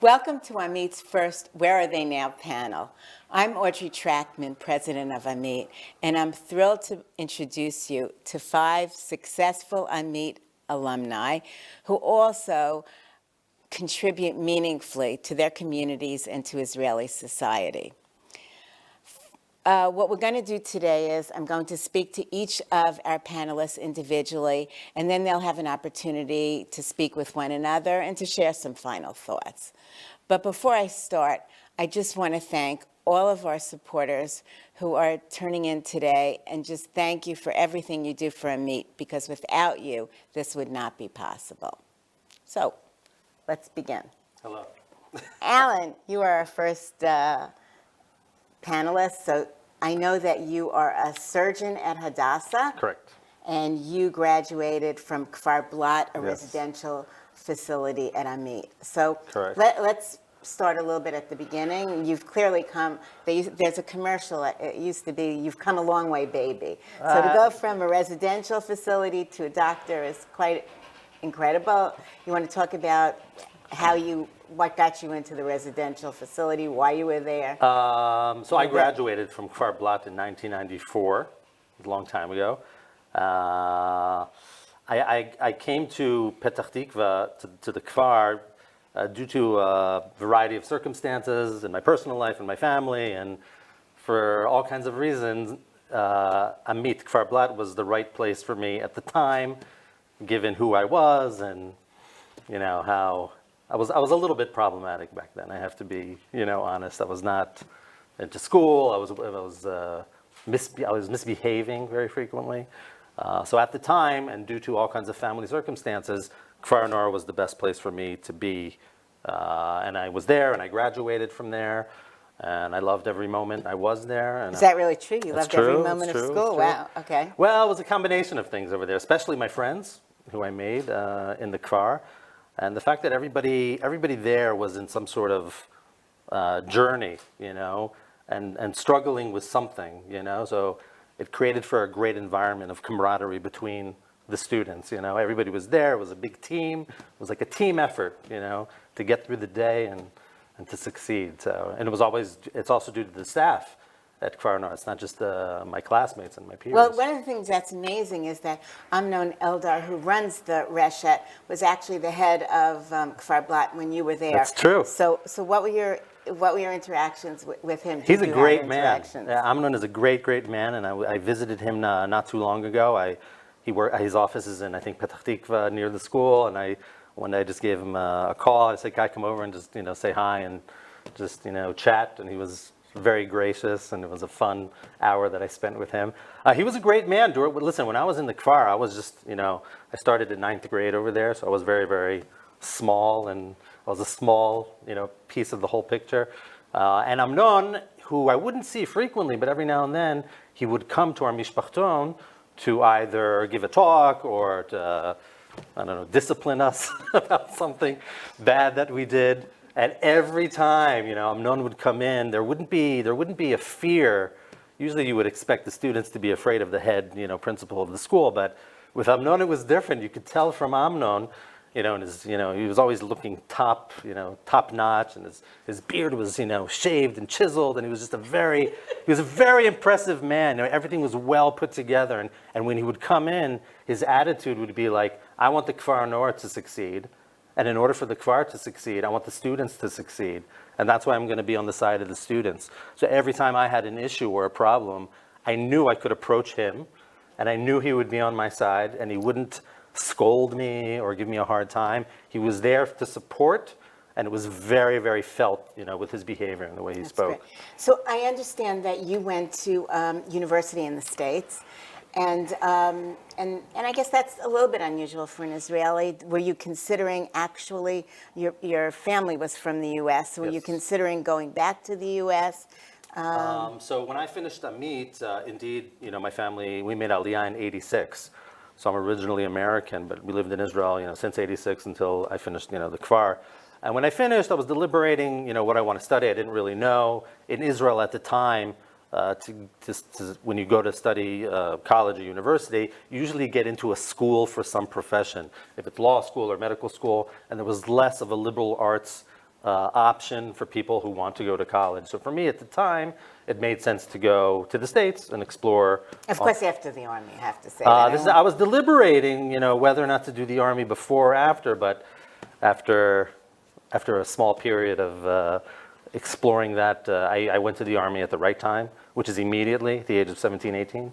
Welcome to AMIT's first Where Are They Now panel. I'm Audrey Trackman, president of AMIT, and I'm thrilled to introduce you to 5 successful AMIT alumni who also contribute meaningfully to their communities and to Israeli society. What we're going to do today is I'm going to speak to each of our panelists individually, and then they'll have an opportunity to speak with one another and to share some final thoughts. But before I start, I just want to thank all of our supporters who are turning in today, and just thank you for everything you do for AMIT, because without you, this would not be possible. So, let's begin. Hello. Alan, you are our first panelist, so I know that you are a surgeon at Hadassah. Correct. And you graduated from Kfar Blat, a Yes. residential facility at AMIT. So Correct. let's start a little bit at the beginning. You've clearly come, there's a commercial, it used to be, you've come a long way, baby. So to go from a residential facility to a doctor is quite incredible. You want to talk about what got you into the residential facility, why you were there? So I graduated from Kfar Blat in 1994, a long time ago. I came to Petach Tikva, to the Kfar, due to a variety of circumstances in my personal life and my family, and for all kinds of reasons, AMIT, Kfar Blat, was the right place for me at the time, given who I was and, how I was a little bit problematic back then. I have to be, honest. I was not into school. I was misbehaving very frequently. So at the time, and due to all kinds of family circumstances, Kfar Nor was the best place for me to be. And I was there, and I graduated from there, and I loved every moment I was there. And is that really true? You loved every moment of school? Wow, okay. Well, it was a combination of things over there, especially my friends who I made in the Kfar. And the fact that everybody there was in some sort of journey, and struggling with something, So it created for a great environment of camaraderie between the students, Everybody was there. It was a big team. It was like a team effort, to get through the day and to succeed. So, and it's also due to the staff at Kfar Nor. It's not just my classmates and my peers. Well, one of the things that's amazing is that Amnon Eldar, who runs the Reshet, was actually the head of Kfar Blat when you were there. That's true. So what were your interactions with him? He's a great man. Amnon is a great man, and I visited him not too long ago. His office is in, I think, Petach Tikva, near the school, and one day I just gave him a call. I said, "Can I come over and just say hi and just chat?" And he was very gracious, and it was a fun hour that I spent with him. He was a great man. Listen, when I was in the Kfar, I was just, I started in 9th grade over there, so I was very, very small, and I was a small, piece of the whole picture. And Amnon, who I wouldn't see frequently, but every now and then, he would come to our mishpachton to either give a talk or to, discipline us about something bad that we did. And every time, Amnon would come in, there wouldn't be a fear. Usually you would expect the students to be afraid of the head, principal of the school. But with Amnon, it was different. You could tell from Amnon, and he was always looking top notch, and his beard was, shaved and chiseled, and he was a very impressive man. Everything was well put together. And when he would come in, his attitude would be like, I want the Kfar Nor to succeed. And in order for the Kfar to succeed, I want the students to succeed. And that's why I'm going to be on the side of the students. So every time I had an issue or a problem, I knew I could approach him, and I knew he would be on my side, and he wouldn't scold me or give me a hard time. He was there to support, and it was very, very felt, with his behavior and the way he spoke. Great. So I understand that you went to university in the States. And I guess that's a little bit unusual for an Israeli. Were you considering actually, your family was from the U.S., were you considering going back to the U.S.? So when I finished AMIT, indeed, my family, we made Aliyah in 86. So I'm originally American, but we lived in Israel, since 86 until I finished, the Kfar. And when I finished, I was deliberating, what I want to study. I didn't really know. In Israel at the time, when you go to study college or university, you usually get into a school for some profession. If it's law school or medical school, and there was less of a liberal arts option for people who want to go to college. So for me at the time, it made sense to go to the States and explore. Of course, after the Army, I have to say I was deliberating, whether or not to do the Army before or after, but after a small period of exploring that, I went to the Army at the right time, which is immediately at the age of 17, 18.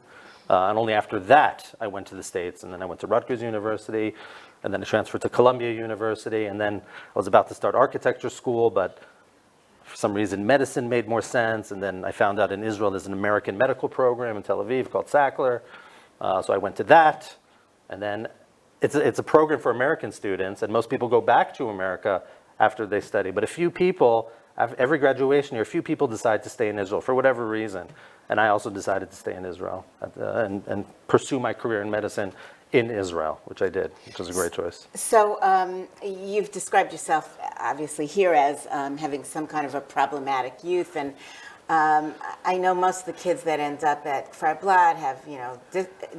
And only after that, I went to the States, and then I went to Rutgers University, and then I transferred to Columbia University, and then I was about to start architecture school, but for some reason medicine made more sense, and then I found out in Israel there's an American medical program in Tel Aviv called Sackler, so I went to that, and then it's a program for American students, and most people go back to America after they study, but a few people, every graduation year, a few people decide to stay in Israel for whatever reason, and I also decided to stay in Israel and pursue my career in medicine in Israel, which I did, which was a great choice. So you've described yourself, obviously, here as having some kind of a problematic youth, and I know most of the kids that end up at Kfar Blad have,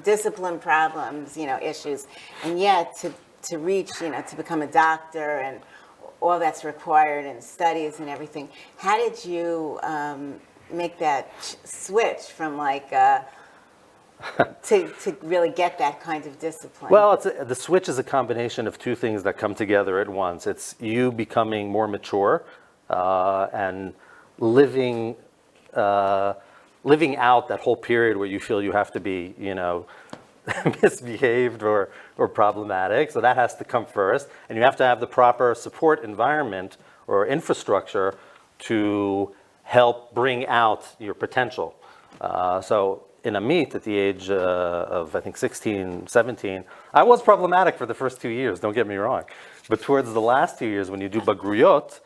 discipline problems, issues, and yet to reach, to become a doctor and all that's required in studies and everything, how did you make that switch from to really get that kind of discipline? Well, the switch is a combination of two things that come together at once. It's you becoming more mature and living out that whole period where you feel you have to be, misbehaved or problematic. So that has to come first. And you have to have the proper support environment or infrastructure to help bring out your potential. So in AMIT at the age of, I think, 16, 17, I was problematic for the first 2 years, don't get me wrong. But towards the last 2 years, when you do Bagruyot,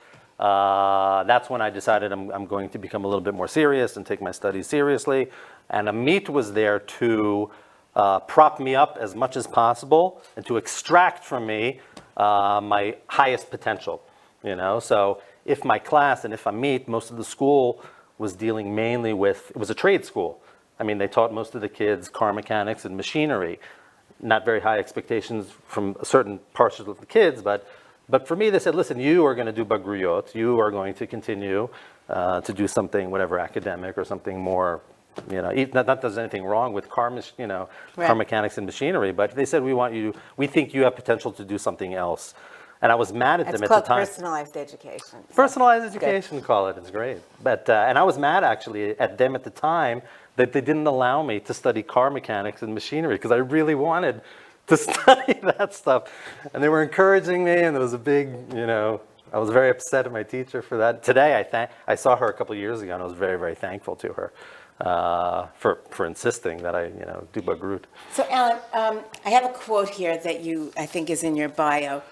that's when I decided I'm going to become a little bit more serious and take my studies seriously. And AMIT was there to prop me up as much as possible and to extract from me my highest potential. So if my class and if AMIT, most of the school was dealing mainly with, it was a trade school. I mean, they taught most of the kids car mechanics and machinery. Not very high expectations from certain parts of the kids, but for me, they said, listen, you are going to do Bagruyot. You are going to continue to do something, whatever, academic or something more, not that there's anything wrong with car mechanics and machinery, but they said, we think you have potential to do something else. And I was mad at them at the time. It's called personalized education. Personalized education, call it. It's great. But and I was mad actually at them at the time that they didn't allow me to study car mechanics and machinery because I really wanted to study that stuff. And they were encouraging me, and there was a big, I was very upset at my teacher for that. Today, I saw her a couple of years ago, and I was very, very thankful to her for insisting that I, do Bagrut. So, Alan, I have a quote here that I think is in your bio,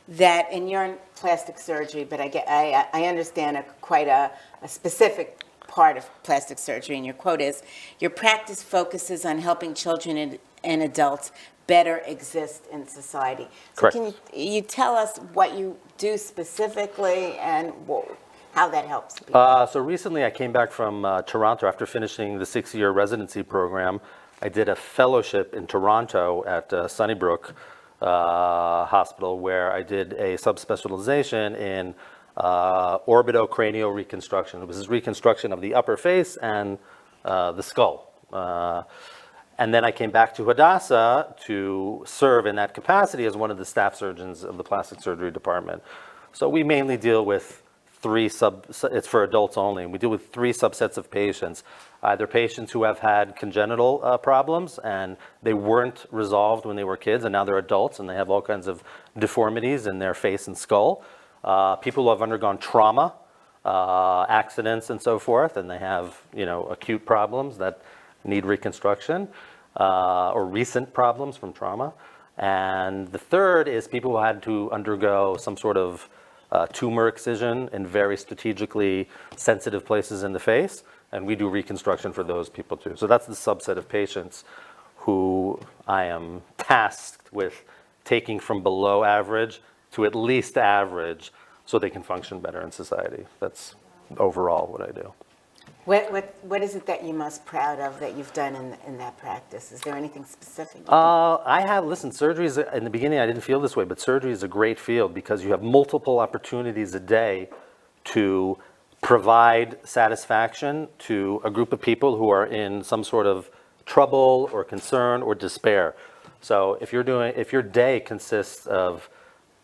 that in your plastic surgery, but I understand quite a specific part of plastic surgery, and your quote is, your practice focuses on helping children and adults better exist in society. So Correct. Can you tell us what you do specifically and how that helps people? So recently I came back from Toronto after finishing the 6-year residency program. I did a fellowship in Toronto at Sunnybrook Hospital, where I did a subspecialization in orbitocranial reconstruction. It was reconstruction of the upper face and the skull. And then I came back to Hadassah to serve in that capacity as one of the staff surgeons of the plastic surgery department. So we mainly deal with it's for adults only. We deal with 3 subsets of patients, either patients who have had congenital problems and they weren't resolved when they were kids and now they're adults and they have all kinds of deformities in their face and skull. People who have undergone trauma, accidents and so forth, and they have, acute problems that need reconstruction, or recent problems from trauma. And the third is people who had to undergo some sort of tumor excision in very strategically sensitive places in the face, and we do reconstruction for those people too. So that's the subset of patients who I am tasked with taking from below average to at least average so they can function better in society. That's overall what I do. What is it that you're most proud of that you've done in that practice? Is there anything specific? Listen, surgery in the beginning I didn't feel this way, but surgery is a great field because you have multiple opportunities a day to provide satisfaction to a group of people who are in some sort of trouble or concern or despair. So if your day consists of,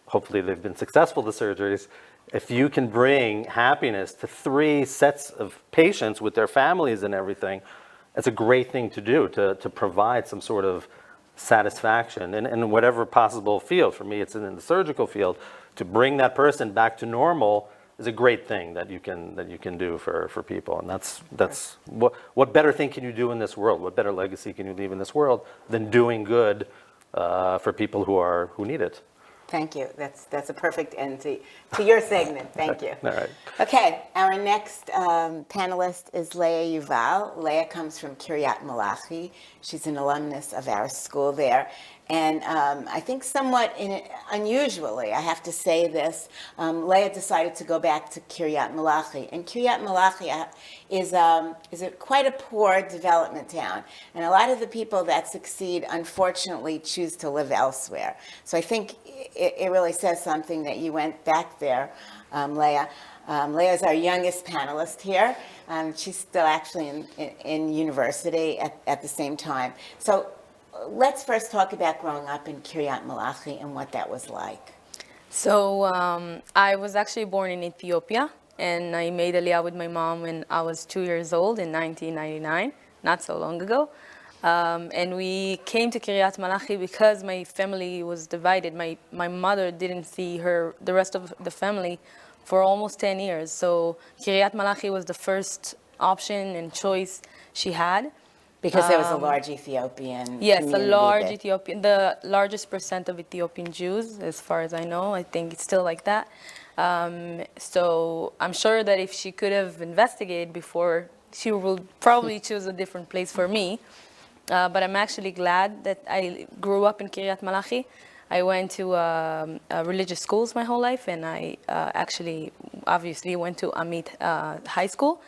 hopefully they've been successful, the surgeries, if you can bring happiness to 3 sets of patients with their families and everything, it's a great thing to do, to provide some sort of satisfaction in whatever possible field. For me, it's in the surgical field. To bring that person back to normal is a great thing that you can do for people. And that's what better thing can you do in this world? What better legacy can you leave in this world than doing good for people who need it? Thank you. That's a perfect end to your segment. Thank you. All right. Okay, our next panelist is Leah Yuval. Leah comes from Kiryat Malachi. She's an alumnus of our school there. And I think somewhat unusually, I have to say this, Leah decided to go back to Kiryat Malachi. And Kiryat Malachi is quite a poor development town. And a lot of the people that succeed, unfortunately, choose to live elsewhere. So I think it really says something that you went back there, Leah. Leah is our youngest panelist here. She's still actually in university at the same time. So let's first talk about growing up in Kiryat Malachi and what that was like. So I was actually born in Ethiopia, and I made Aliyah with my mom when I was 2 years old in 1999, not so long ago. And we came to Kiryat Malachi because my family was divided. My mother didn't see the rest of the family for almost 10 years. So Kiryat Malachi was the first option and choice she had. Because there was a large Ethiopian Yes, community. a large Ethiopian, the largest percent of Ethiopian Jews, as far as I know. I think it's still like that. So I'm sure that if she could have investigated before, she will probably choose a different place for me. But I'm actually glad that I grew up in Kiryat Malachi. I went to religious schools my whole life, and I actually obviously went to AMIT high school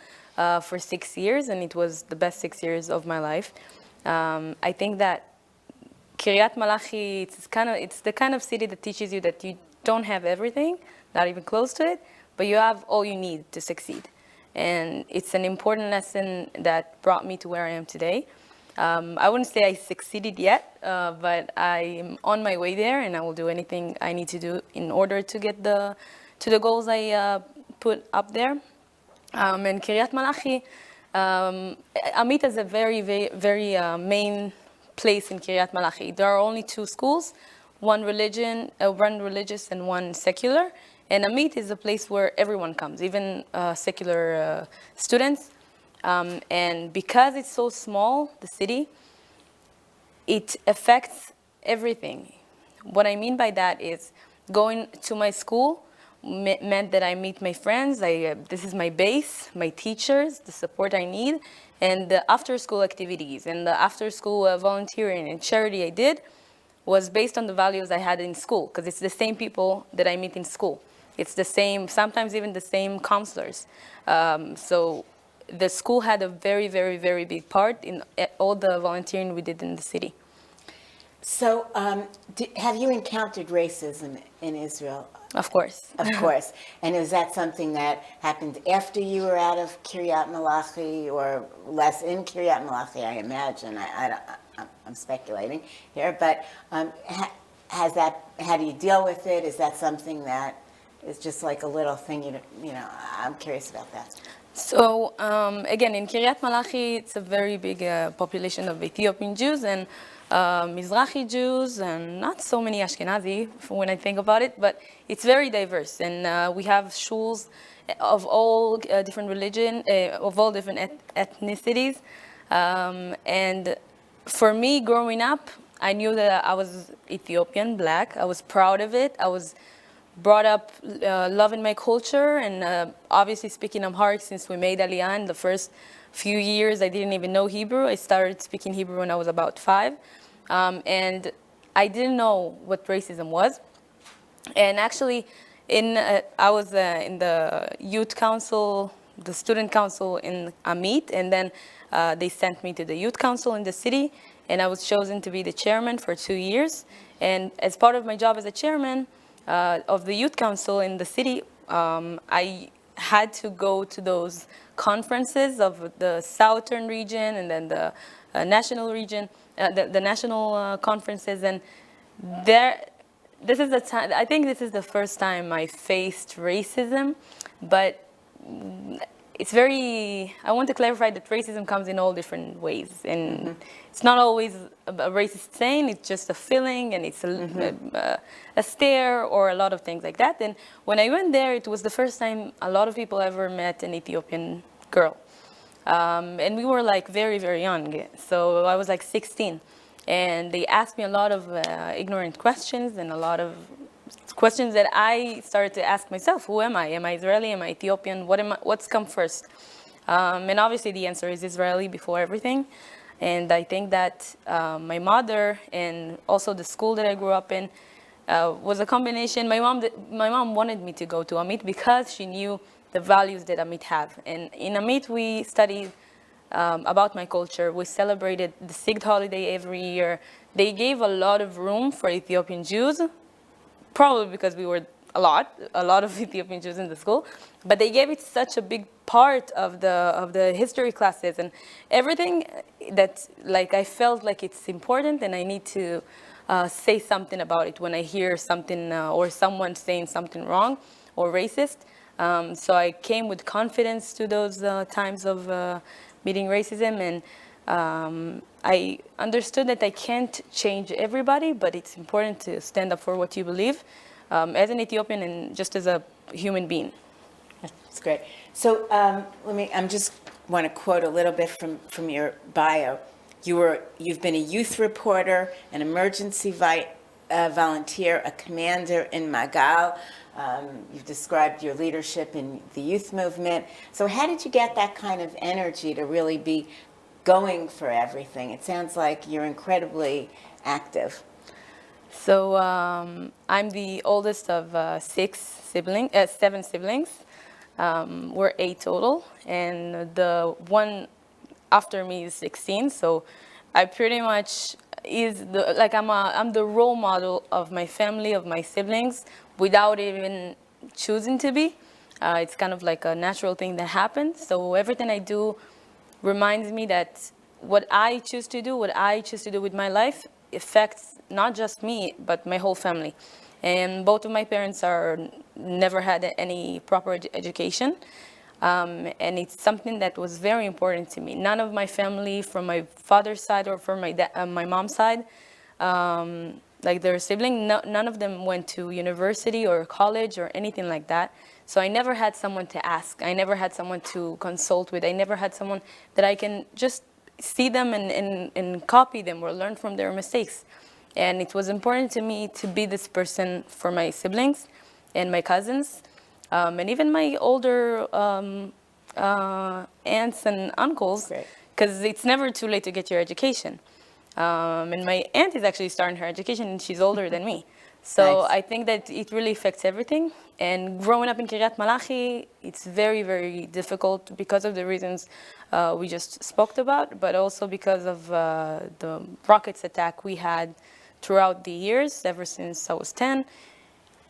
for 6 years, and it was the best 6 years of my life. I think that Kiryat Malachi, it's the kind of city that teaches you that you don't have everything, not even close to it, but you have all you need to succeed. And it's an important lesson that brought me to where I am today. I wouldn't say I succeeded yet, but I'm on my way there, and I will do anything I need to do in order to get to the goals I put up there. And Kiryat Malachi, AMIT is a very, very, very main place in Kiryat Malachi. There are only 2 schools, one religious and one secular. And AMIT is a place where everyone comes, even secular students. And because it's so small, the city, it affects everything. What I mean by that is going to my school meant that I meet my friends. This is my base, my teachers, the support I need, and the after-school activities and the after-school volunteering and charity I did was based on the values I had in school, because it's the same people that I meet in school. It's the same, sometimes even the same counselors. So the school had a very, very, very big part in all the volunteering we did in the city. So have you encountered racism in Israel? Of course. Of course. And is that something that happened after you were out of Kiryat Malachi, or less in Kiryat Malachi, I imagine? I'm speculating here. But how do you deal with it? Is that something that is just like a little thing, I'm curious about that. So again, in Kiryat Malachi, it's a very big population of Ethiopian Jews and Mizrahi Jews, and not so many Ashkenazi when I think about it, but it's very diverse. And we have shuls of all different religion, of all different ethnicities. And for me, growing up, I knew that I was Ethiopian, black. I was proud of it. I was brought up loving my culture, and obviously speaking Amharic since we made Aliyah. In the first few years, I didn't even know Hebrew. I started speaking Hebrew when I was about 5. And I didn't know what racism was. And actually, I was in the youth council, the student council in AMIT, and then they sent me to the youth council in the city, and I was chosen to be the chairman for 2 years. And as part of my job as a chairman of the youth council in the city, I had to go to those conferences of the southern region and then the national region, the national conferences, and there. This is the time. I think this is the first time I faced racism, but it's very. I want to clarify that racism comes in all different ways, and it's not always a racist saying. It's just a feeling, and it's a stare or a lot of things like that. And when I went there, it was the first time a lot of people ever met an Ethiopian girl, and we were like very, very young. So I was like 16. And they asked me a lot of ignorant questions and a lot of questions that I started to ask myself. Who am I? Am I Israeli? Am I Ethiopian? What's come first? And obviously the answer is Israeli before everything. And I think that my mother and also the school that I grew up in was a combination. My mom wanted me to go to AMIT because she knew the values that AMIT have. And in AMIT we studied about my culture. We celebrated the Sigd holiday every year. They gave a lot of room for Ethiopian Jews, probably because we were a lot of Ethiopian Jews in the school, but they gave it such a big part of the history classes and everything that like I felt like it's important and I need to say something about it when I hear something or someone saying something wrong or racist. So I came with confidence to those times of meeting racism, and I understood that I can't change everybody, but it's important to stand up for what you believe as an Ethiopian and just as a human being. That's great. So I'm just want to quote a little bit from your bio. You've been a youth reporter, an emergency volunteer, a commander in Magal. You've described your leadership in the youth movement. So how did you get that kind of energy to really be going for everything? It sounds like you're incredibly active. So I'm the oldest of seven siblings. We're 8 total, and the one after me is 16. So I pretty much I'm the role model of my family, of my siblings, without even choosing to be. It's kind of like a natural thing that happens. So everything I do reminds me that what I choose to do with my life affects not just me, but my whole family. And both of my parents never had any proper education. And it's something that was very important to me. None of my family from my father's side or from my mom's side, like their sibling, none of them went to university or college or anything like that. So I never had someone to ask. I never had someone to consult with. I never had someone that I can just see them and copy them or learn from their mistakes. And it was important to me to be this person for my siblings and my cousins, and even my older aunts and uncles, because it's never too late to get your education. And my aunt is actually starting her education, and she's older than me. So nice. I think that it really affects everything. And growing up in Kiryat Malachi, it's very, very difficult because of the reasons we just spoke about, but also because of the rockets attack we had throughout the years, ever since I was 10.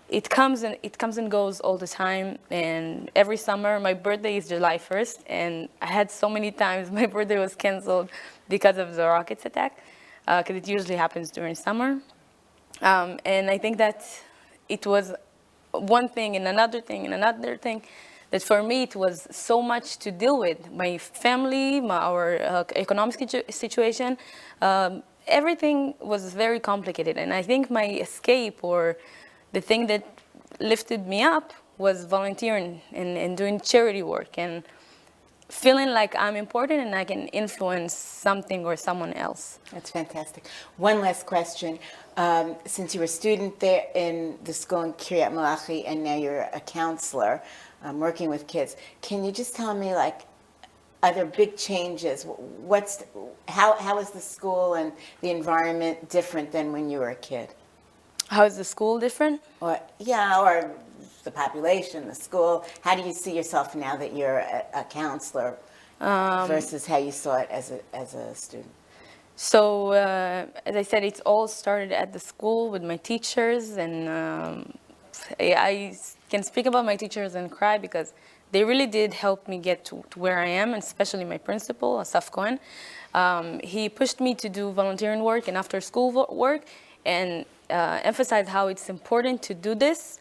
It comes and goes all the time, and every summer, my birthday is July 1st, and I had so many times my birthday was canceled because of the rockets attack, because it usually happens during summer. And I think that it was one thing and another thing and another thing, that for me it was so much to deal with. My family, our economic situation, everything was very complicated. And I think my escape, or the thing that lifted me up, was volunteering and doing charity work and feeling like I'm important and I can influence something or someone else. That's fantastic. One last question. Since you were a student there in the school in Kiryat Malachi and now you're a counselor working with kids, can you just tell me, like, are there big changes? How is the school and the environment different than when you were a kid? How is the school different? Or the population, the school. How do you see yourself now that you're a counselor versus how you saw it as a student? So, as I said, it all started at the school with my teachers, and I can speak about my teachers and cry because they really did help me get to where I am, and especially my principal, Asaf Cohen. He pushed me to do volunteering work and after school work, and emphasized how it's important to do this.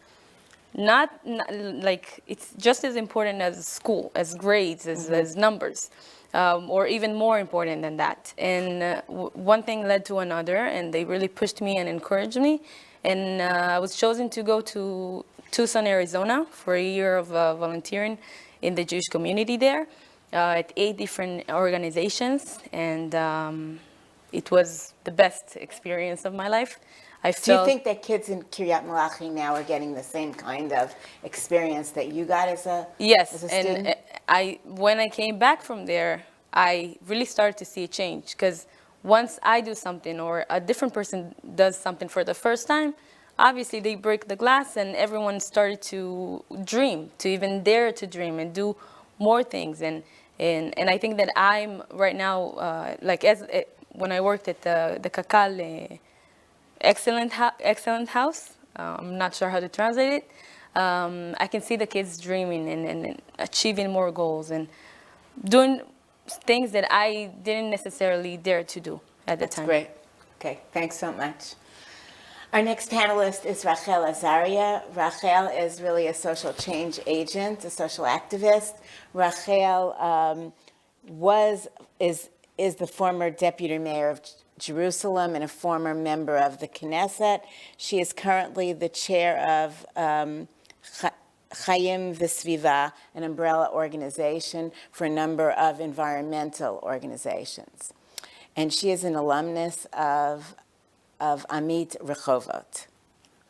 Not like it's just as important as school, as grades, as numbers, or even more important than that. And one thing led to another, and they really pushed me and encouraged me. And I was chosen to go to Tucson, Arizona for a year of volunteering in the Jewish community there at 8 different organizations. And it was the best experience of my life. Do you think that kids in Kiryat Malachi now are getting the same kind of experience that you got as a student? And when I came back from there, I really started to see a change, because once I do something or a different person does something for the first time, obviously they break the glass and everyone started to dream, to even dare to dream and do more things. And I think that I'm right now, when I worked at the Kakal Excellent House, I'm not sure how to translate it, I can see the kids dreaming and achieving more goals and doing things that I didn't necessarily dare to do at the time. That's great. Okay, thanks so much. Our next panelist is Rafael Lazaria. Rafael is really a social change agent, a social activist. Rafael is the former deputy mayor of Jerusalem and a former member of the Knesset. She is currently the chair of Chaim V'Sviva, an umbrella organization for a number of environmental organizations. And she is an alumnus of AMIT Rehovot.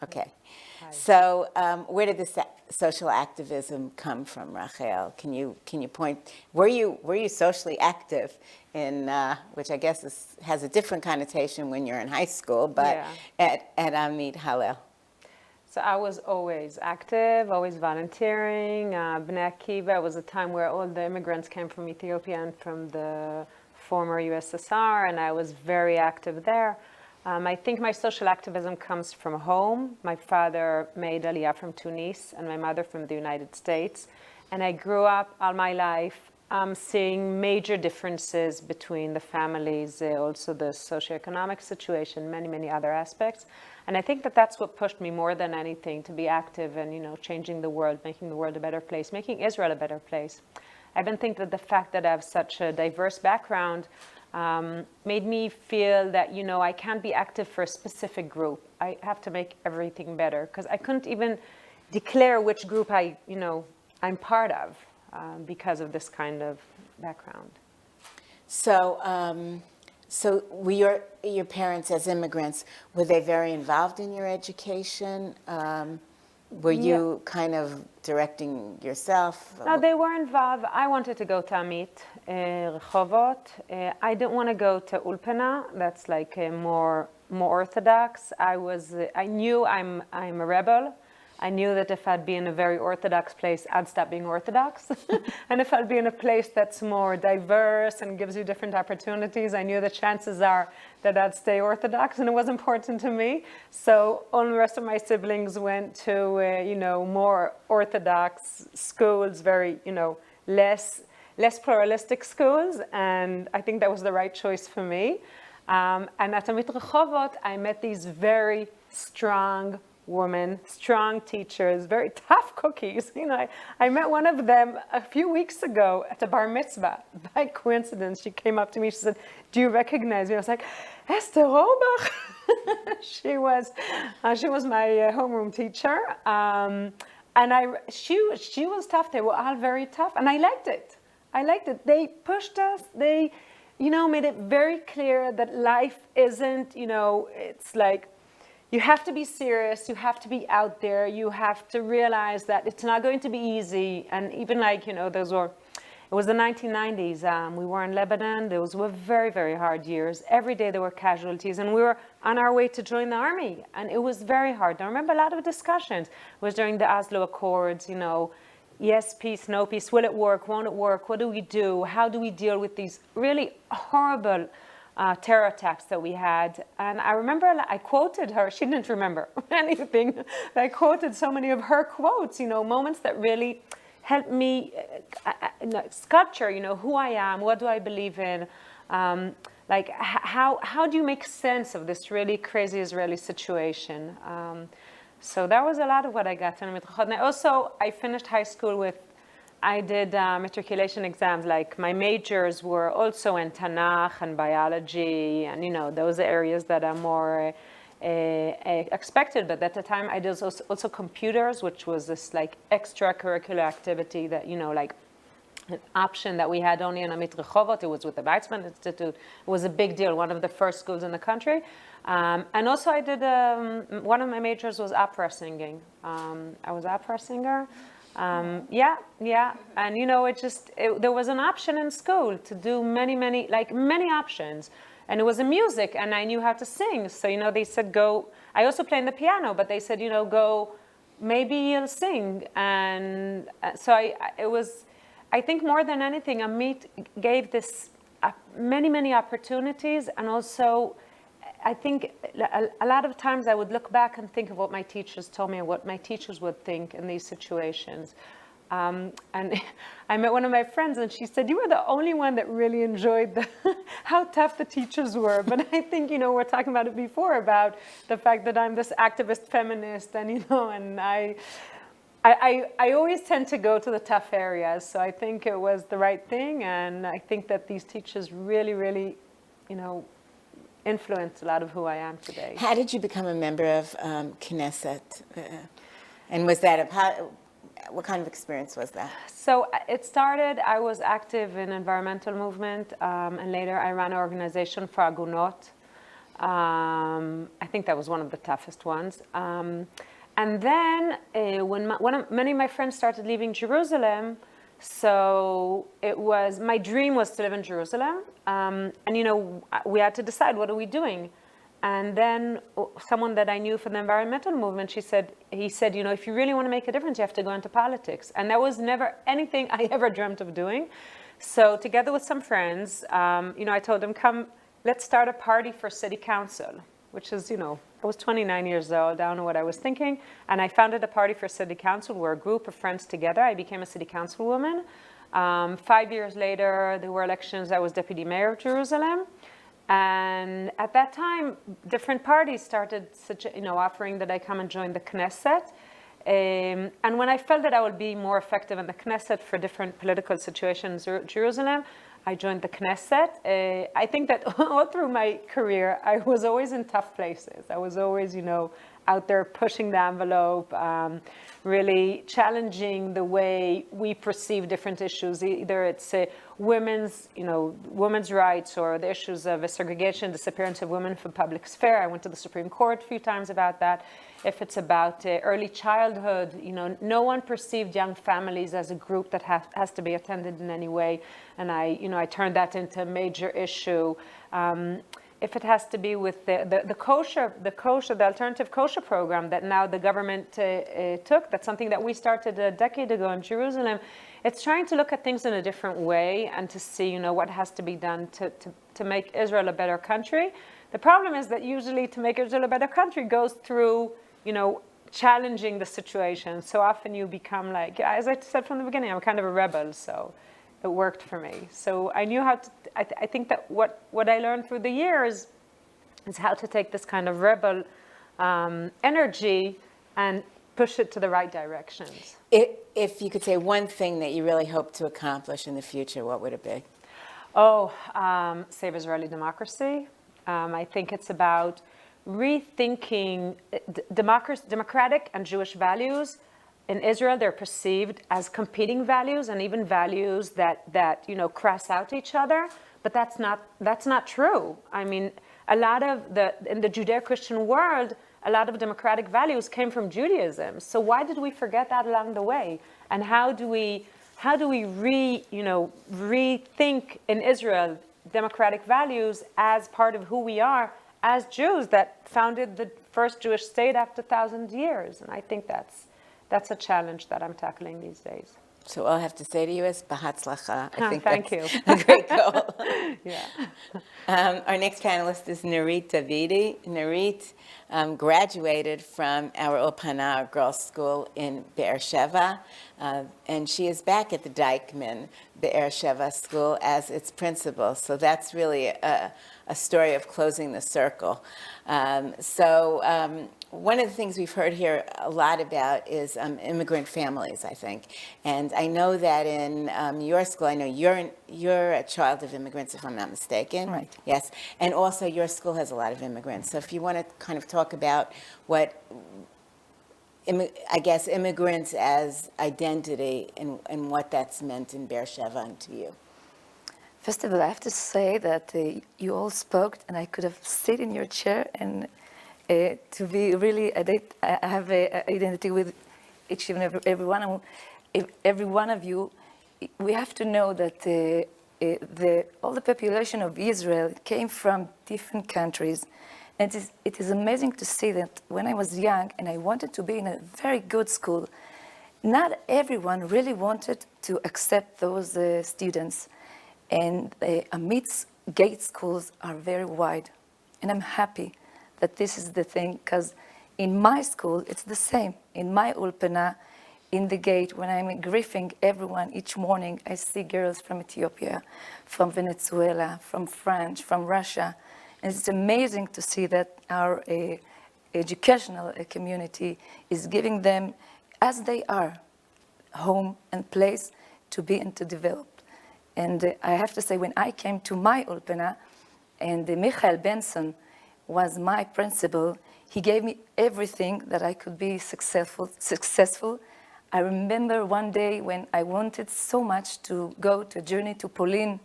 Okay. Hi. So where did this social activism come from, Rafael? Can you point? Were you socially active in which I guess has a different connotation when you're in high school, but yeah. at AMIT Hallel? So I was always active, always volunteering. Bnei Akiva was a time where all the immigrants came from Ethiopia and from the former USSR, and I was very active there. I think my social activism comes from home. My father made Aliyah from Tunis and my mother from the United States. And I grew up all my life seeing major differences between the families, also the socioeconomic situation, many, many other aspects. And I think that that's what pushed me more than anything to be active and, changing the world, making the world a better place, making Israel a better place. I even think that the fact that I have such a diverse background made me feel that, I can't be active for a specific group. I have to make everything better, because I couldn't even declare which group I'm part of because of this kind of background. So were your parents as immigrants, were they very involved in your education? Were you kind of directing yourself? No, they were involved. I wanted to go to AMIT, Rehovot. I didn't want to go to Ulpana. That's like more orthodox. I knew I'm a rebel. I knew that if I'd be in a very orthodox place, I'd stop being orthodox. And if I'd be in a place that's more diverse and gives you different opportunities, I knew the chances are that I'd stay orthodox, and it was important to me. So all the rest of my siblings went to, more orthodox schools, very, less pluralistic schools, and I think that was the right choice for me. And at AMIT Rehovot, I met these very strong women, strong teachers, very tough cookies. I met one of them a few weeks ago at a bar mitzvah. By coincidence, she came up to me, she said, "Do you recognize me?" I was like, "Esther Robach." She was my homeroom teacher. And she was tough. They were all very tough, and I liked it. They pushed us. They, made it very clear that life isn't, it's like, you have to be serious, you have to be out there, you have to realize that it's not going to be easy. And even it was the 1990s, we were in Lebanon, those were very, very hard years. Every day there were casualties, and we were on our way to join the army, and it was very hard. I remember a lot of discussions. It was during the Oslo Accords, yes, peace, no peace, will it work, won't it work, what do we do, how do we deal with these really horrible terror attacks that we had. And I remember I quoted her. She didn't remember anything. But I quoted so many of her quotes, moments that really helped me sculpture, who I am, what do I believe in, how do you make sense of this really crazy Israeli situation? So that was a lot of what I got. And also, I finished high school with, I did matriculation exams. Like my majors were also in Tanakh and biology, and those areas that are more expected. But at the time, I did also computers, which was this like extracurricular activity that like an option that we had only in AMIT Rehovot. It was with the Weizmann Institute. It was a big deal, one of the first schools in the country. And also I did, one of my majors was opera singing. I was opera singer. Yeah. And there was an option in school to do many options. And it was in music, and I knew how to sing. So, they said, go. I also played the piano, but they said, go, maybe you'll sing. And so I think more than anything, AMIT gave this many opportunities. And also, I think a lot of times I would look back and think of what my teachers told me and what my teachers would think in these situations. And I met one of my friends, and she said, you were the only one that really enjoyed how tough the teachers were. But I think, we're talking about it before, about the fact that I'm this activist feminist, and, and I always tend to go to the tough areas. So I think it was the right thing. And I think that these teachers really, influenced a lot of who I am today. How did you become a member of Knesset? And was that what kind of experience was that? So it started, I was active in environmental movement, and later I ran an organization for Agunot. I think that was one of the toughest ones. And then when many of my friends started leaving Jerusalem, so my dream was to live in Jerusalem. And we had to decide, what are we doing? And then someone that I knew from the environmental movement, he said, if you really want to make a difference, you have to go into politics. And that was never anything I ever dreamt of doing. So together with some friends, I told them, come, let's start a party for city council, which is, I was 29 years old. I don't know what I was thinking. And I founded a party for city council. We're a group of friends together. I became a city councilwoman. 5 years later, there were elections. I was deputy mayor of Jerusalem. And at that time, different parties started offering that I come and join the Knesset. And when I felt that I would be more effective in the Knesset for different political situations in Jerusalem, I joined the Knesset. I think that all through my career, I was always in tough places. I was always, out there pushing the envelope, really challenging the way we perceive different issues. Either it's women's rights, or the issues of segregation, disappearance of women from public sphere. I went to the Supreme Court a few times about that. If it's about early childhood, no one perceived young families as a group that has to be attended in any way. And I turned that into a major issue. If it has to be with the kosher, the alternative kosher program that now the government took, that's something that we started a decade ago in Jerusalem. It's trying to look at things in a different way and to see, what has to be done to make Israel a better country. The problem is that usually to make Israel a better country goes through, challenging the situation. So often you become like, as I said from the beginning, I'm kind of a rebel, so it worked for me. So I knew how to, I think that what I learned through the years is how to take this kind of rebel energy and push it to the right directions. If you could say one thing that you really hope to accomplish in the future, what would it be? Save Israeli democracy. I think it's about rethinking democratic and Jewish values. In Israel, they're perceived as competing values, and even values that cross out each other. But that's not true. I mean, in the Judeo-Christian world, a lot of democratic values came from Judaism. So why did we forget that along the way? And how do we rethink in Israel democratic values as part of who we are as Jews that founded the first Jewish state after 1,000 years? And I think that's a challenge that I'm tackling these days. So all I have to say to you is Bahatzlacha. I think Thank that's you. a great goal. Yeah. Our next panelist is Nurit Davidi. Nurit graduated from our Ulpana, our girls' school in Be'er Sheva, and she is back at the Dyckman Be'er Sheva school as its principal. So that's really a story of closing the circle. One of the things we've heard here a lot about is immigrant families, I think. And I know that in your school, I know you're a child of immigrants, if I'm not mistaken. Right. Yes. And also your school has a lot of immigrants. So if you want to kind of talk about what, I guess, immigrants as identity and what that's meant in Beersheba and to you. First of all, I have to say that you all spoke, and I could have sat in your chair, and to be really, I have an identity with each and every one of you. We have to know that all the population of Israel came from different countries. And it is amazing to see that when I was young and I wanted to be in a very good school, not everyone really wanted to accept those students. And AMIT's gate schools are very wide. And I'm happy that this is the thing, because in my school, it's the same. In my Ulpana, in the gate, when I'm grieving everyone each morning, I see girls from Ethiopia, from Venezuela, from France, from Russia. And it's amazing to see that our educational community is giving them, as they are, home and place to be and to develop. And I have to say, when I came to my Ulpana, and Michael Benson was my principal, he gave me everything that I could be successful. I remember one day when I wanted so much to go to a journey to Poland,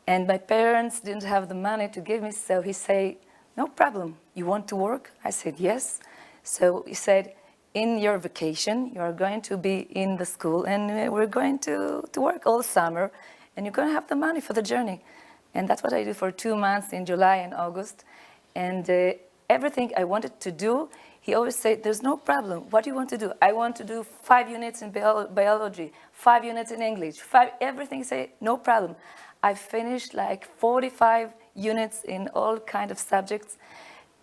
and my parents didn't have the money to give me, so he said, no problem, you want to work? I said, yes. So he said, in your vacation, you are going to be in the school, and we're going to work all summer, and you're going to have the money for the journey. And that's what I did for 2 months in July and August. And everything I wanted to do, he always said, there's no problem. What do you want to do? I want to do 5 units in biology, 5 units in English, everything. He said, no problem. I finished like 45 units in all kinds of subjects.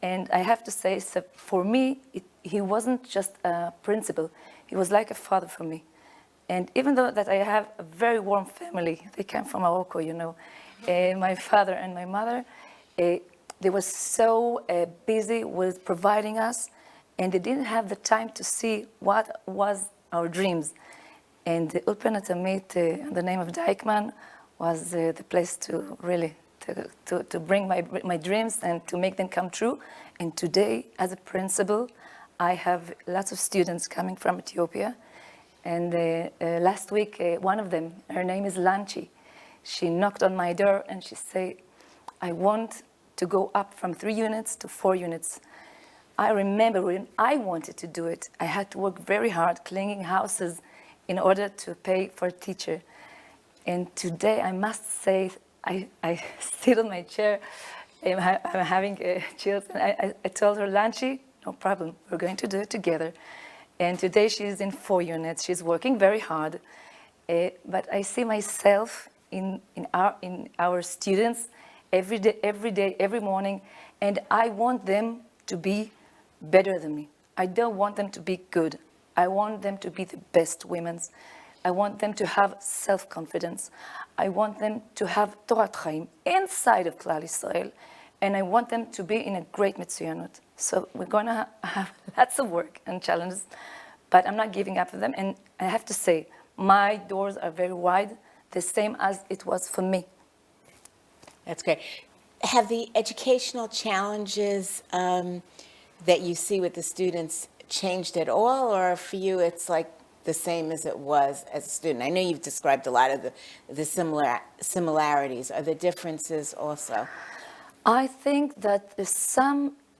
And I have to say, so for me, he wasn't just a principal. He was like a father for me. And even though that I have a very warm family, they came from Morocco, you know, my father and my mother, they were so busy with providing us, and they didn't have the time to see what was our dreams. And the Ulpana AMIT, the name of Dyckman, was the place to really to bring my dreams and to make them come true. And today, as a principal, I have lots of students coming from Ethiopia. And last week, one of them, her name is Lanchi, she knocked on my door and she said, I want to go up from 3 units to 4 units. I remember when I wanted to do it, I had to work very hard cleaning houses in order to pay for a teacher. And today, I must say, I sit on my chair, I'm having chills, and I told her, Lanchi, no problem, we're going to do it together. And today she's in 4 units, she's working very hard. But I see myself in our students every day, every morning, and I want them to be better than me. I don't want them to be good. I want them to be the best women. I want them to have self-confidence. I want them to have Torat Chaim inside of Klal Yisrael, and I want them to be in a great Mitzuyonut. So we're going to have lots of work and challenges, but I'm not giving up on them. And I have to say, my doors are very wide, the same as it was for me. That's great. Have the educational challenges that you see with the students changed at all, or for you it's like the same as it was as a student? I know you've described a lot of the similarities. Are the differences also? I think that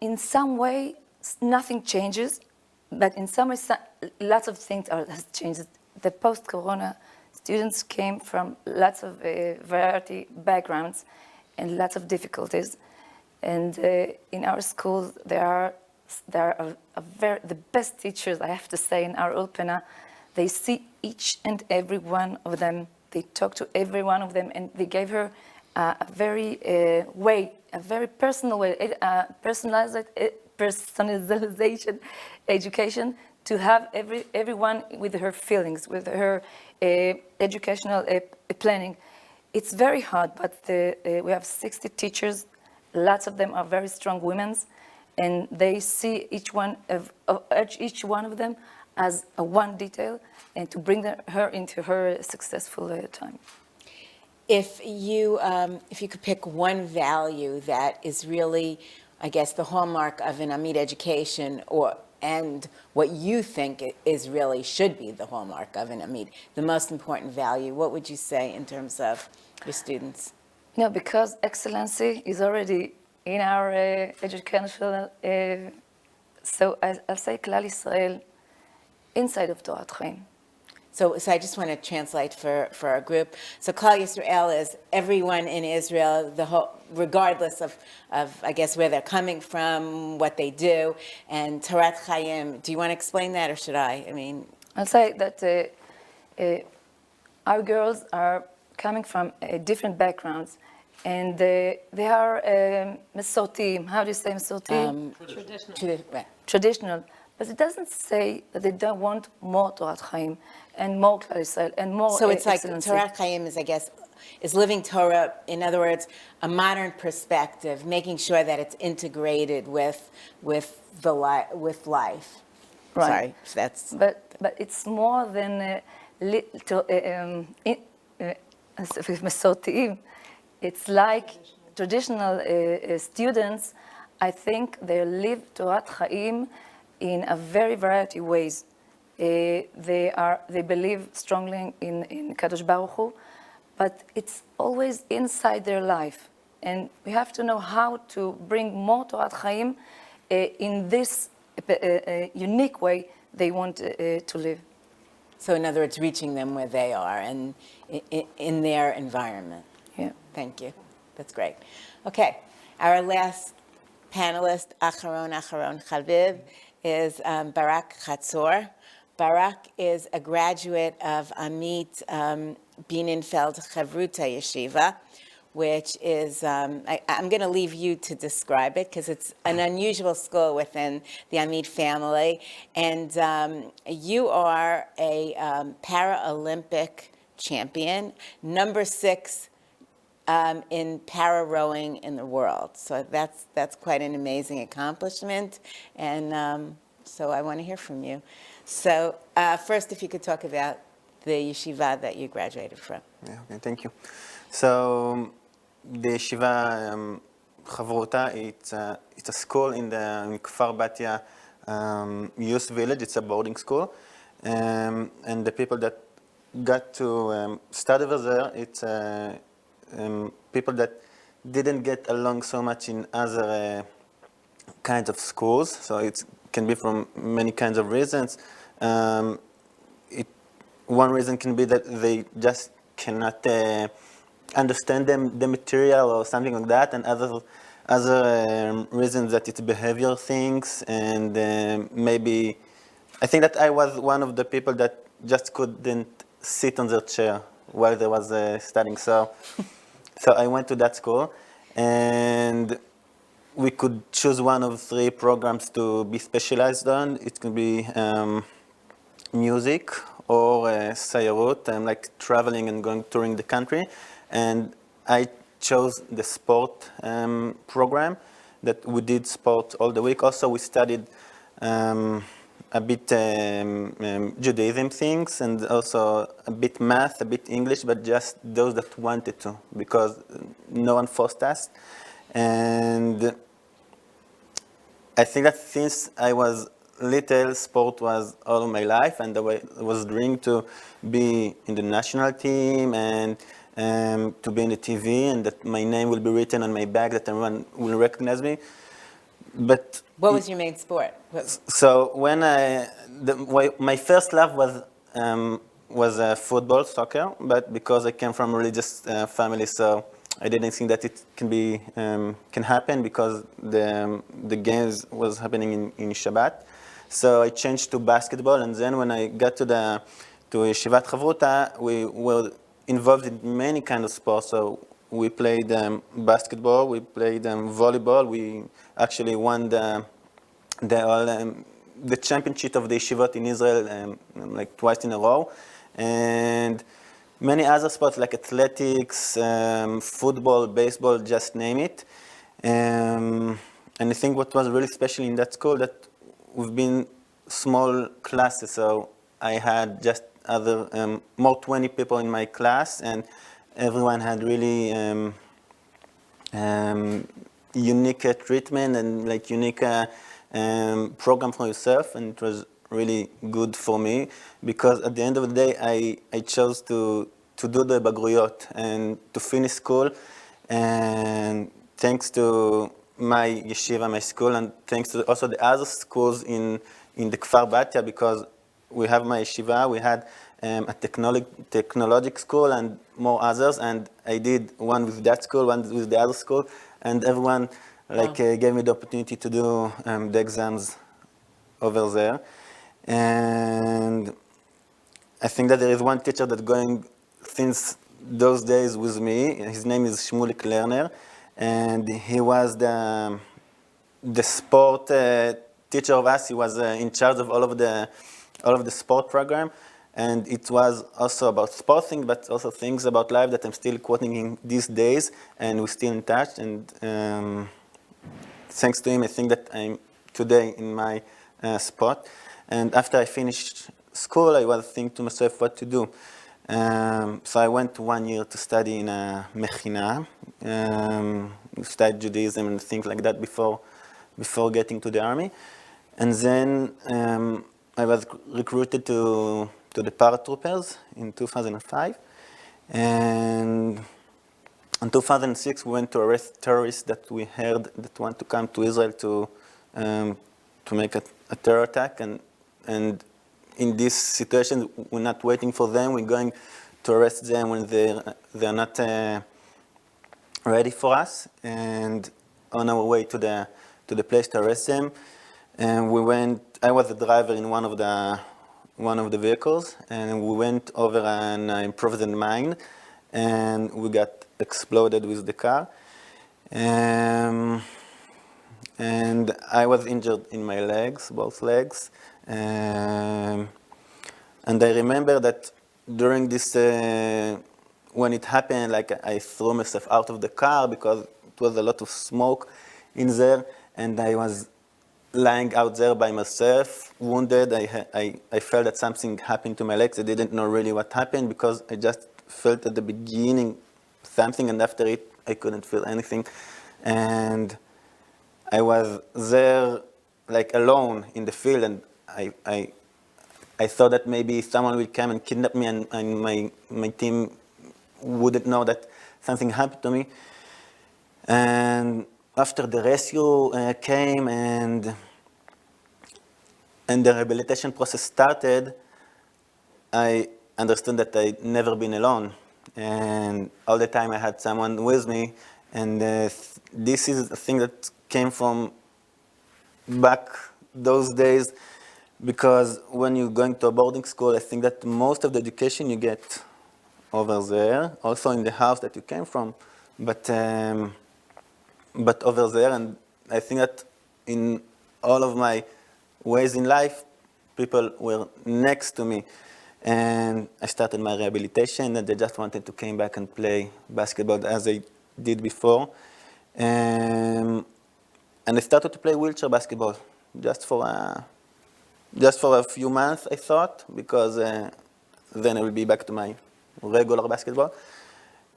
in some way, nothing changes, but in some way, lots of things has changed. The post-corona students came from lots of variety backgrounds and lots of difficulties. And in our schools, there are the best teachers, I have to say, in our Ulpana. They see each and every one of them. They talk to every one of them, and they gave her a very a very personal way, personalization education to have everyone with her feelings, with her educational planning. It's very hard, but we have 60 teachers. Lots of them are very strong women, and they see each one of them as a one detail, and to bring her into her successful time. If you could pick one value that is really, I guess, the hallmark of an AMIT education, and what you think is really should be the hallmark of an AMIT, the most important value, what would you say in terms of your students? No, because excellency is already in our educational, so I'll say Klal Yisrael inside of Torat Chaim. So I just want to translate for our group. So Klal Yisrael is everyone in Israel, regardless of I guess where they're coming from, what they do, and Torat Chaim. Do you want to explain that, or should I? I mean, I'll say that our girls are coming from different backgrounds, and they are Mesortim. How do you say Mesortim? Traditional. Traditional. But it doesn't say that they don't want more Torat Chaim and more Klal Yisrael and more so it's like excellency. Torat Chaim is, I guess, is living Torah. In other words, a modern perspective, making sure that it's integrated with life. Right. Sorry, that's. But it's more than Mesortim. It's like traditional students. I think they live Torat Chaim in a very variety of ways. They believe strongly in Kadosh Baruch Hu, but it's always inside their life. And we have to know how to bring more Torat Chaim in this unique way they want to live. So in other words, reaching them where they are and in their environment. Yeah. Thank you. That's great. Okay, our last panelist, Acharon Chavib, is Barak Chatzor. Barak is a graduate of AMIT Bienenfeld Chavruta Yeshiva, which is, I'm going to leave you to describe it because it's an unusual school within the AMIT family. And you are a Paralympic champion, number 6 in para-rowing in the world. So that's quite an amazing accomplishment. And so I want to hear from you. So first, if you could talk about the yeshiva that you graduated from. Yeah, okay, thank you. So the yeshiva Chavruta, it's a school in the Kfar Batya youth village. It's a boarding school. And the people that got to study over there, it's people that didn't get along so much in other kinds of schools. So it can be from many kinds of reasons. One reason can be that they just cannot understand the material or something like that, and other reasons that it's behavior things, and maybe I think that I was one of the people that just couldn't sit on their chair while they was studying. So I went to that school, and we could choose one of 3 programs to be specialized on. It could be music or sayarut, like traveling and going touring the country. And I chose the sport program, that we did sport all the week. Also, we studied a bit Judaism things, and also a bit math, a bit English, but just those that wanted to, because no one forced us. And I think that since I was little, sport was all of my life, and I was dreaming to be in the national team and to be in the TV, and that my name will be written on my back, that everyone will recognize me. But what was your main sport? So when my first love was football, soccer, but because I came from a religious family, so I didn't think that it can happen, because the games was happening in Shabbat. So I changed to basketball, and then when I got to Yeshivat Chavruta, we were involved in many kinds of sports. So we played basketball, we played volleyball. We actually won the championship of the yeshivot in Israel like twice in a row, and many other sports like athletics, football, baseball, just name it. And I think what was really special in that school that we've been small classes, so I had just more 20 people in my class, and everyone had really unique treatment and like unique program for yourself, and it was really good for me because at the end of the day I chose to do the bagruyot and to finish school, and thanks to my yeshiva, my school, and thanks to also the other schools in the Kfar Batya, because we have my yeshiva, we had a technological school and more others, and I did one with that school, one with the other school, and everyone gave me the opportunity to do the exams over there. And I think that there is one teacher that's going since those days with me. His name is Shmulik Lerner, and he was the sport teacher of us. He was in charge of all of the sport program, and it was also about sport things, but also things about life that I'm still quoting in these days, and we're still in touch. And thanks to him, I think that I'm today in my spot. And after I finished school, I was thinking to myself what to do. So I went 1 year to study in a mechina, studied Judaism and things like that before getting to the army. And then I was recruited to the paratroopers in 2005. And in 2006, we went to arrest terrorists that we heard that want to come to Israel to make a terror attack. And in this situation, we're not waiting for them. We're going to arrest them when they're not ready for us. And on our way to the place to arrest them, and we went. I was the driver in one of the vehicles, and we went over an improvised mine, and we got exploded with the car. And I was injured in my legs, both legs. And I remember that during this, when it happened, like I threw myself out of the car because it was a lot of smoke in there, and I was lying out there by myself, wounded. I felt that something happened to my legs. I didn't know really what happened because I just felt at the beginning something, and after it, I couldn't feel anything. And I was there like alone in the field, and I thought that maybe someone will come and kidnap me, and my team wouldn't know that something happened to me. And after the rescue came and the rehabilitation process started, I understood that I'd never been alone. And all the time I had someone with me. And this is a thing that came from back those days, because when you're going to a boarding school, I think that most of the education you get over there, also in the house that you came from, but over there. And I think that in all of my ways in life, people were next to me. And I started my rehabilitation, and I just wanted to come back and play basketball as I did before. And I started to play wheelchair basketball just for a few months, I thought, because then I will be back to my regular basketball.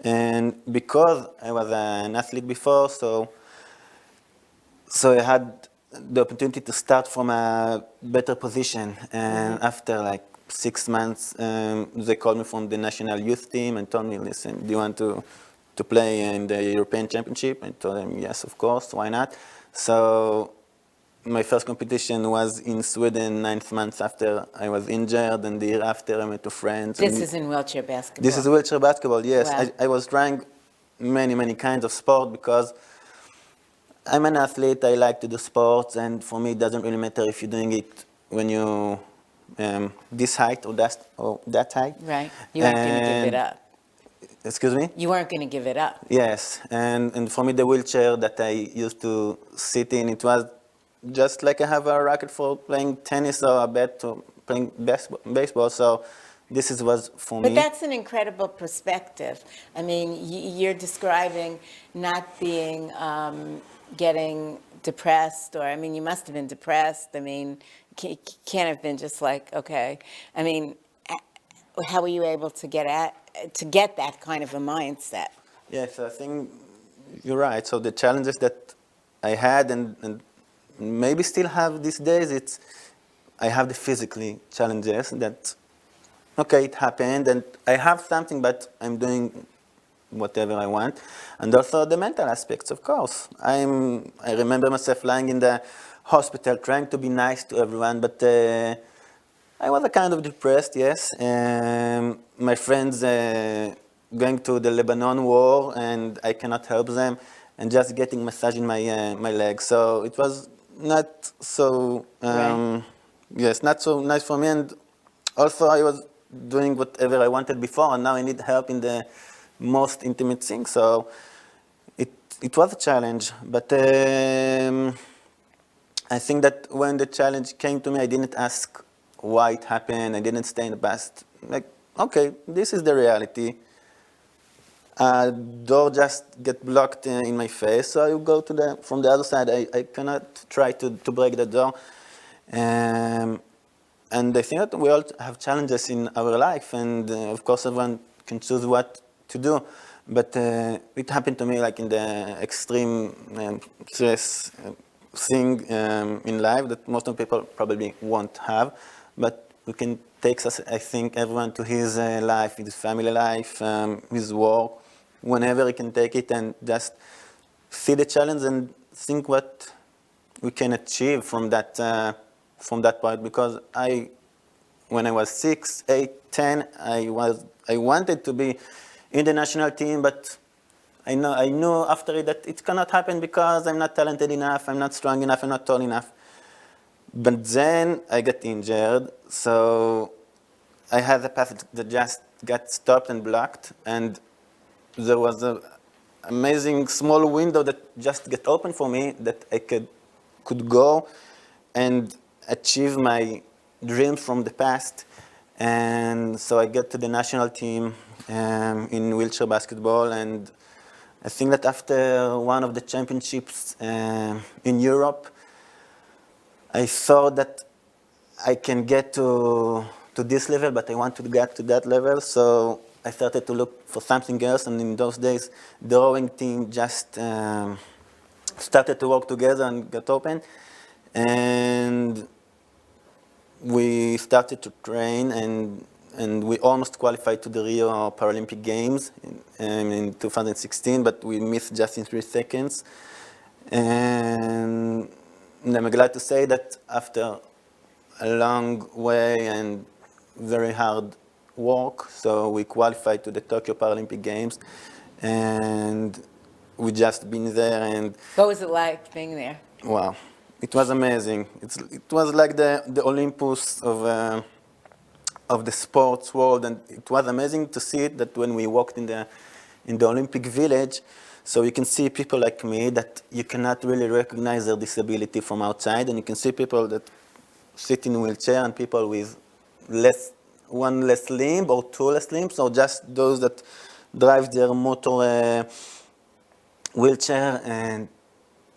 And because I was an athlete before, so I had the opportunity to start from a better position. And after like 6 months, they called me from the national youth team and told me, listen, do you want to play in the European Championship? I told them, yes, of course, why not? So my first competition was in Sweden 9 months after I was injured, and the year after I met two friends. This is in wheelchair basketball. This is wheelchair basketball, yes. Wow. I was trying many kinds of sport because I'm an athlete. I like to do sports, and for me it doesn't really matter if you're doing it when you this height or that height. Right. You weren't going to give it And- up. Excuse me? You weren't going to give it up. Yes, and for me the wheelchair that I used to sit in, it was just like I have a racket for playing tennis or a bat to playing baseball. So this was for But me. that's an incredible perspective. I mean, you're describing not being, getting depressed, or, I mean, you must have been depressed. I mean, can't have been just like, okay. I mean, how were you able to get that kind of a mindset? Yes, I think you're right. So the challenges that I had and maybe still have these days, it's I have the physically challenges that, okay, it happened and I have something, but I'm doing whatever I want. And also the mental aspects, of course. I remember myself lying in the hospital trying to be nice to everyone, but I was a kind of depressed, yes. My friends going to the Lebanon war, and I cannot help them, and just getting massage in my legs. So it was not so, Right. yes, not so nice for me. And also I was doing whatever I wanted before, and now I need help in the most intimate thing. So it was a challenge, but I think that when the challenge came to me, I didn't ask why it happened. I didn't stay in the past. Like, okay, this is the reality. Door just get blocked in my face, so I go to from the other side. I cannot try to break the door. And I think that we all have challenges in our life, and of course everyone can choose what to do. But it happened to me like in the extreme stress thing in life that most of people probably won't have. But we can take us, I think, everyone to his life, his family life, his work, whenever he can take it and just see the challenge and think what we can achieve from that point. Because when I was 6, 8, 10, I wanted to be in the national team, but I knew after it that it cannot happen because I'm not talented enough, I'm not strong enough, I'm not tall enough. But then I got injured, so I had a path that just got stopped and blocked, and there was an amazing small window that just got open for me that I could go and achieve my dreams from the past. And so I got to the national team in wheelchair basketball, and I think that after one of the championships in Europe, I thought that I can get to this level, but I want to get to that level. So I started to look for something else, and in those days, the rowing team just started to work together and got open. And we started to train, and we almost qualified to the Rio Paralympic Games in 2016, but we missed just in 3 seconds. And I'm glad to say that after a long way and very hard work, so we qualified to the Tokyo Paralympic Games, and we just been there. And What was it like being there? wow, it was amazing. It was like the Olympus of the sports world, and it was amazing to see it. That when we walked in the Olympic Village, so you can see people like me that you cannot really recognize their disability from outside, and you can see people that sit in a wheelchair and people with one less limb or 2 less limbs, or just those that drive their motor wheelchair, and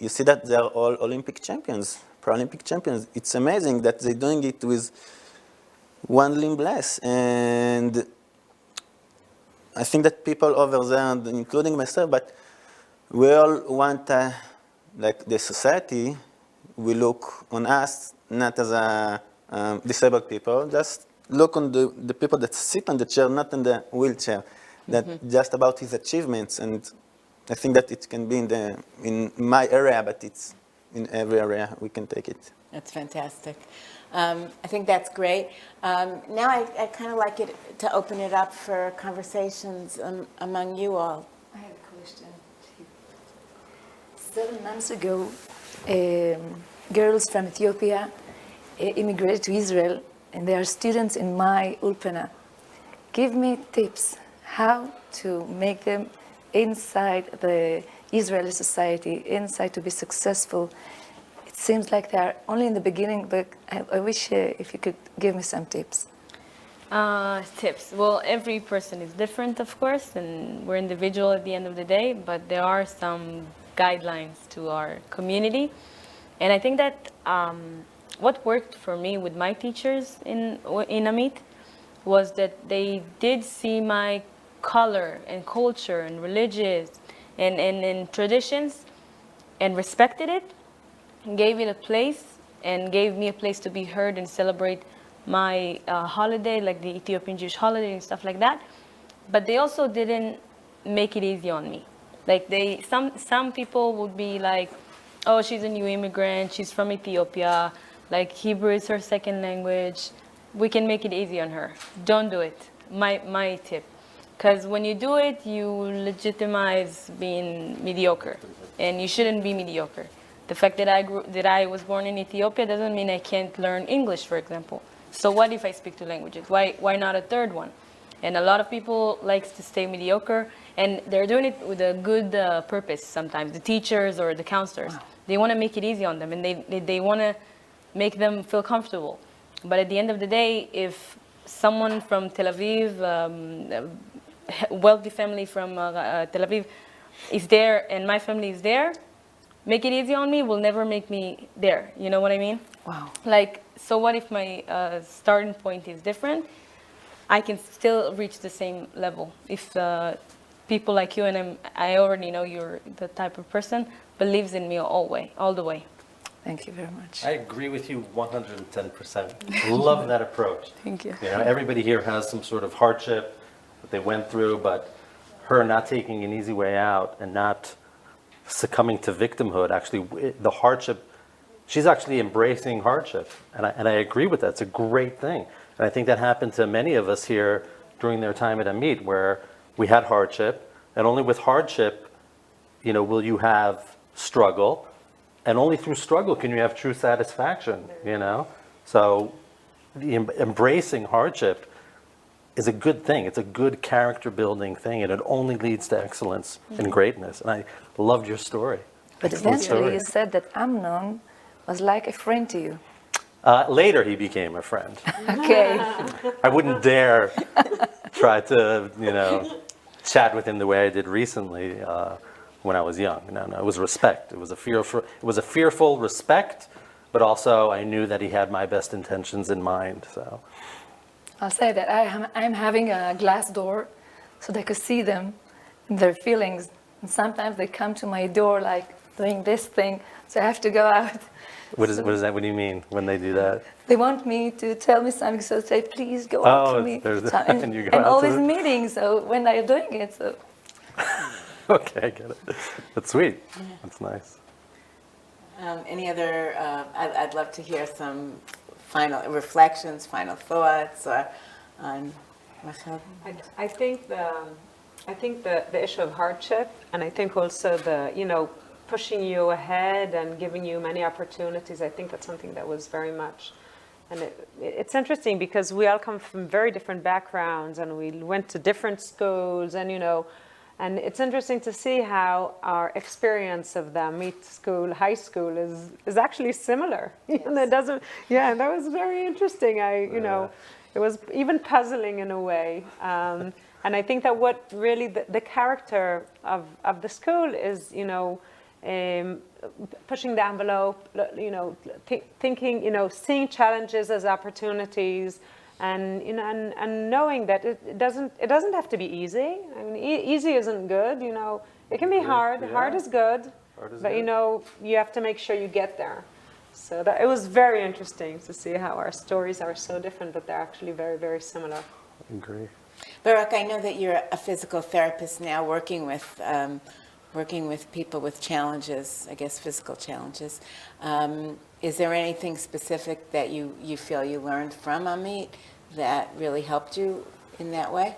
you see that they're all Olympic champions, Paralympic champions. It's amazing that they're doing it with 1 limb less. And I think that people over there, including myself, but we all want, like the society, we look on us not as a disabled people, just look on the people that sit on the chair, not in the wheelchair, that just about his achievements. And I think that it can be in my area, but it's in every area we can take it. That's fantastic. I think that's great. Now I kind of like it to open it up for conversations among you all. I have a question. 7 months ago, girls from Ethiopia immigrated to Israel, and they are students in my ulpana. Give me tips how to make them inside the Israeli society, inside to be successful. It seems like they are only in the beginning, but I wish if you could give me some tips. Tips. Well, every person is different, of course, and we're individual at the end of the day, but there are some guidelines to our community. And I think that what worked for me with my teachers in AMIT was that they did see my color and culture and religious and traditions and respected it, and gave it a place, and gave me a place to be heard and celebrate my holiday, like the Ethiopian Jewish holiday and stuff like that. But they also didn't make it easy on me. Like some people would be like, oh, she's a new immigrant, she's from Ethiopia, like Hebrew is her second language, we can make it easy on her. Don't do it. My tip. Because when you do it, you legitimize being mediocre, and you shouldn't be mediocre. The fact that I was born in Ethiopia doesn't mean I can't learn English, for example. So what if I speak two languages? Why not a third one? And a lot of people likes to stay mediocre, and they're doing it with a good purpose sometimes, the teachers or the counselors. Wow. They want to make it easy on them, and they want to make them feel comfortable. But at the end of the day, if someone from Tel Aviv, wealthy family from Tel Aviv is there and my family is there, make it easy on me will never make me there. You know what I mean? Wow. Like, so what if my starting point is different? I can still reach the same level. If people like you, and I already know you're the type of person, believes in me all the way. Thank you very much. I agree with you 110%. Love that approach. Thank you. You know, everybody here has some sort of hardship that they went through, but her not taking an easy way out and not succumbing to victimhood, actually, the hardship, she's actually embracing hardship. And I agree with that. It's a great thing. And I think that happened to many of us here during their time at AMIT, where we had hardship, and only with hardship, you know, will you have struggle, and only through struggle can you have true satisfaction, you know? So embracing hardship is a good thing. It's a good character building thing, and it only leads to excellence and greatness. And I loved your story. But eventually you said that Amnon was like a friend to you. Later he became a friend. Okay. I wouldn't dare try to, you know, chat with him the way I did recently when I was young. No, it was respect. It was a fearful respect, but also I knew that he had my best intentions in mind. So I'll say that I'm having a glass door so that I could see them and their feelings. And sometimes they come to my door like doing this thing, so I have to go out. What is that? What do you mean when they do that? They want me to tell me something, so say, please go out to me. And you go and out all to these them? meetings, so when they're doing it, so. Okay, I get it. That's sweet. That's nice. Any other, I'd love to hear some final reflections, final thoughts, or on Rafael. I think the issue of hardship, and I think also the, you know, pushing you ahead and giving you many opportunities, I think that's something that was very much, and it's interesting because we all come from very different backgrounds and we went to different schools, and you know, and it's interesting to see how our experience of the AMIT school, high school, is actually similar. Yes. And it doesn't, yeah, and that was very interesting. You know, it was even puzzling in a way. And I think that what really the character of the school is, you know, pushing the envelope, you know, thinking, you know, seeing challenges as opportunities, and you know, and knowing that it doesn't have to be easy. I mean, easy isn't good. You know, it can be hard. Yeah. Hard is good, but you know, you have to make sure you get there. So that it was very interesting to see how our stories are so different, but they're actually very, very similar. I agree. Barak, I know that you're a physical therapist now, working with people with challenges, I guess physical challenges. Is there anything specific that you feel you learned from AMIT that really helped you in that way?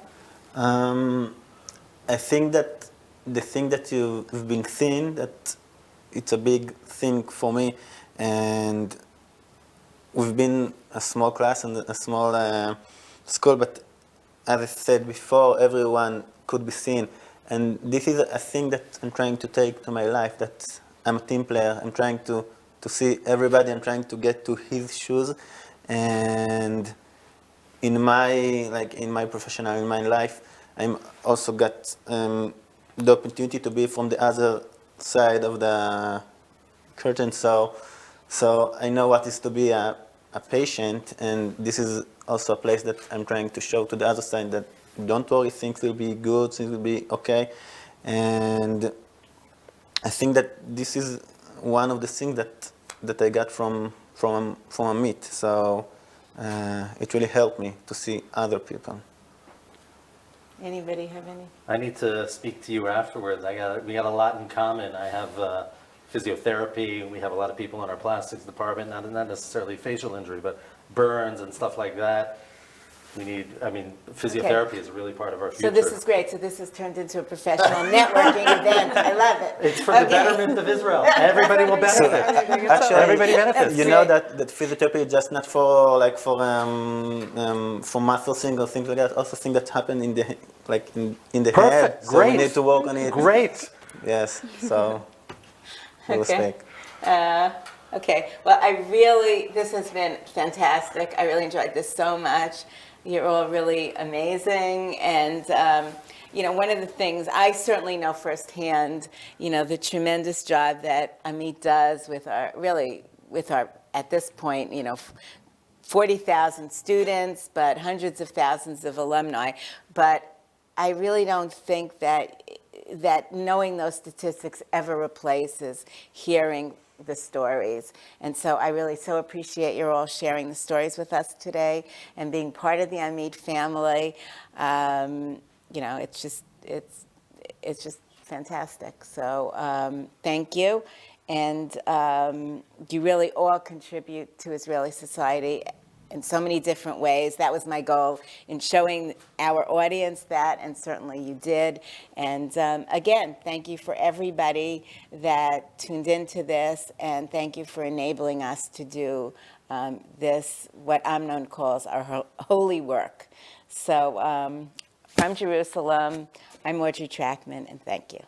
I think that the thing that you've been seeing, that it's a big thing for me, and we've been a small class and a small school, but as I said before, everyone could be seen. And this is a thing that I'm trying to take to my life, that I'm a team player. I'm trying to see everybody. I'm trying to get to his shoes. And in my professional, in my life, I'm also got the opportunity to be from the other side of the curtain. So I know what is to be a patient, and this is also a place that I'm trying to show to the other side that don't worry, things will be good, things will be okay. And I think that this is one of the things that I got from AMIT. So it really helped me to see other people. Anybody have any? I need to speak to you afterwards. We got a lot in common. I have physiotherapy. We have a lot of people in our plastics department, not necessarily facial injury, but burns and stuff like that. Physiotherapy is really part of our future. So this is great. So this has turned into a professional networking event. I love it. It's for the betterment of Israel. Everybody will benefit. Actually, Everybody benefits. You know that physiotherapy is just not for muscle things or things like that. Also things that happen in the head. Perfect. So Great. we need to work on it. Great. Yes. So we'll speak. Okay. Well, this has been fantastic. I really enjoyed this so much. You're all really amazing. And, one of the things I certainly know firsthand, the tremendous job that AMIT does with our, at this point, 40,000 students, but hundreds of thousands of alumni. But I really don't think that knowing those statistics ever replaces hearing the stories. And so I really so appreciate you all sharing the stories with us today and being part of the AMIT family. It's just fantastic. So thank you. And you really all contribute to Israeli society in so many different ways. That was my goal in showing our audience that, and certainly you did. And again, thank you for everybody that tuned into this, and thank you for enabling us to do this, what Amnon calls our holy work. So from Jerusalem, I'm Audrey Trackman, and thank you.